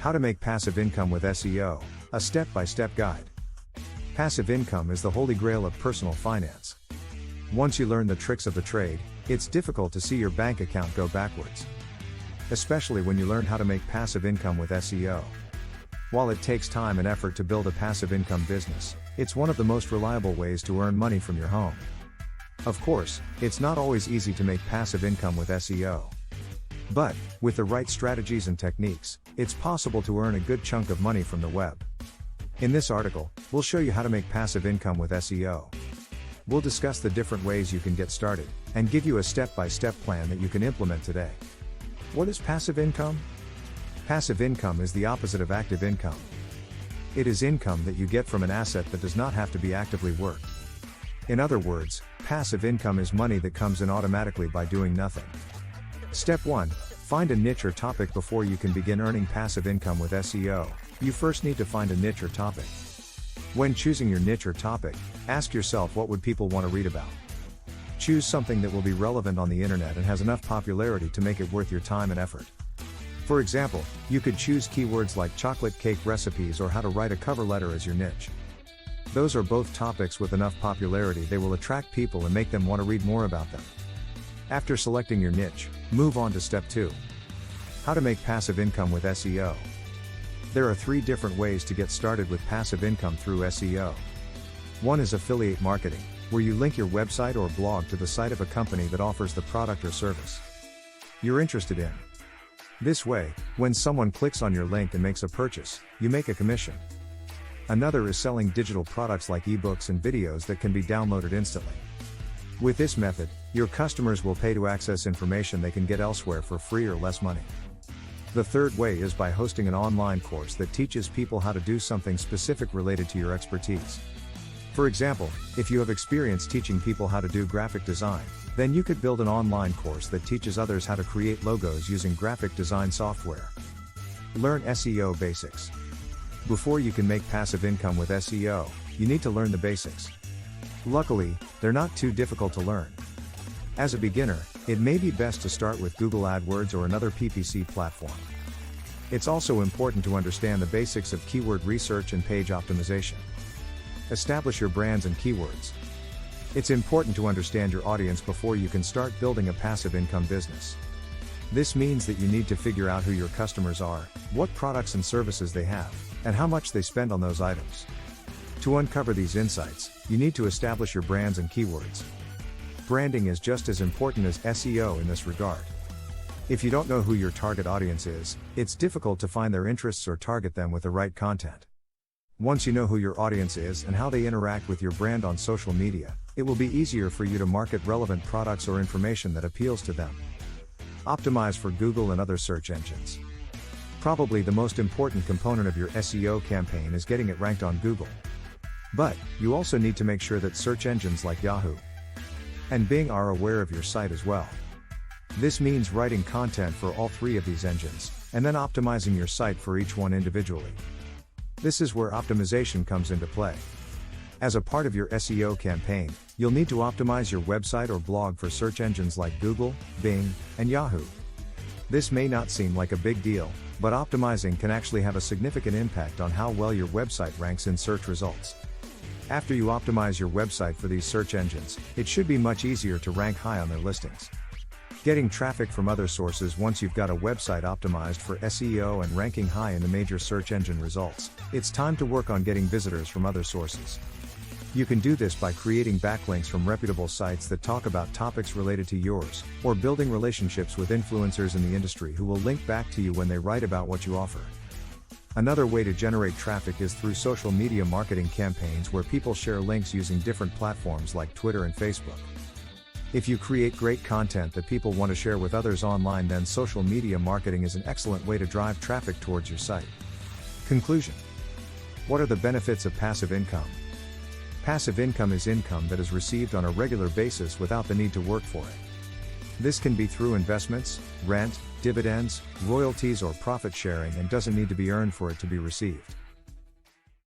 How to make passive income with SEO, a step-by-step guide. Passive income is the holy grail of personal finance. Once you learn the tricks of the trade, it's difficult to see your bank account go backwards. Especially when you learn how to make passive income with SEO. While it takes time and effort to build a passive income business, it's one of the most reliable ways to earn money from your home. Of course, it's not always easy to make passive income with SEO. But, with the right strategies and techniques, it's possible to earn a good chunk of money from the web. In this article, we'll show you how to make passive income with SEO. We'll discuss the different ways you can get started, and give you a step-by-step plan that you can implement today. What is passive income? Passive income is the opposite of active income. It is income that you get from an asset that does not have to be actively worked. In other words, passive income is money that comes in automatically by doing nothing. Step 1. Find a niche or topic. Before you can begin earning passive income with SEO, you first need to find a niche or topic. When choosing your niche or topic, ask yourself, what would people want to read about? Choose something that will be relevant on the internet and has enough popularity to make it worth your time and effort. For example, you could choose keywords like chocolate cake recipes or how to write a cover letter as your niche. Those are both topics with enough popularity they will attract people and make them want to read more about them. After selecting your niche, move on to step 2. How to make passive income with SEO. There are 3 different ways to get started with passive income through SEO. One is affiliate marketing, where you link your website or blog to the site of a company that offers the product or service you're interested in. This way, when someone clicks on your link and makes a purchase, you make a commission. Another is selling digital products like ebooks and videos that can be downloaded instantly. With this method, your customers will pay to access information they can get elsewhere for free or less money. The third way is by hosting an online course that teaches people how to do something specific related to your expertise. For example, if you have experience teaching people how to do graphic design, then you could build an online course that teaches others how to create logos using graphic design software. Learn SEO basics. Before you can make passive income with SEO, you need to learn the basics. Luckily, they're not too difficult to learn. As a beginner, it may be best to start with Google AdWords or another PPC platform. It's also important to understand the basics of keyword research and page optimization. Establish your brands and keywords. It's important to understand your audience before you can start building a passive income business. This means that you need to figure out who your customers are, what products and services they have, and how much they spend on those items. To uncover these insights, you need to establish your brands and keywords. Branding is just as important as SEO in this regard. If you don't know who your target audience is, it's difficult to find their interests or target them with the right content. Once you know who your audience is and how they interact with your brand on social media, it will be easier for you to market relevant products or information that appeals to them. Optimize for Google and other search engines. Probably the most important component of your SEO campaign is getting it ranked on Google. But, you also need to make sure that search engines like Yahoo and Bing are aware of your site as well. This means writing content for all 3 of these engines, and then optimizing your site for each one individually. This is where optimization comes into play. As a part of your SEO campaign, you'll need to optimize your website or blog for search engines like Google, Bing, and Yahoo. This may not seem like a big deal, but optimizing can actually have a significant impact on how well your website ranks in search results. After you optimize your website for these search engines, it should be much easier to rank high on their listings. Getting traffic from other sources. Once you've got a website optimized for SEO and ranking high in the major search engine results, it's time to work on getting visitors from other sources. You can do this by creating backlinks from reputable sites that talk about topics related to yours, or building relationships with influencers in the industry who will link back to you when they write about what you offer. Another way to generate traffic is through social media marketing campaigns where people share links using different platforms like Twitter and Facebook. If you create great content that people want to share with others online, then social media marketing is an excellent way to drive traffic towards your site. Conclusion. What are the benefits of passive income? Passive income is income that is received on a regular basis without the need to work for it. This can be through investments, rent, dividends, royalties, or profit sharing, and doesn't need to be earned for it to be received.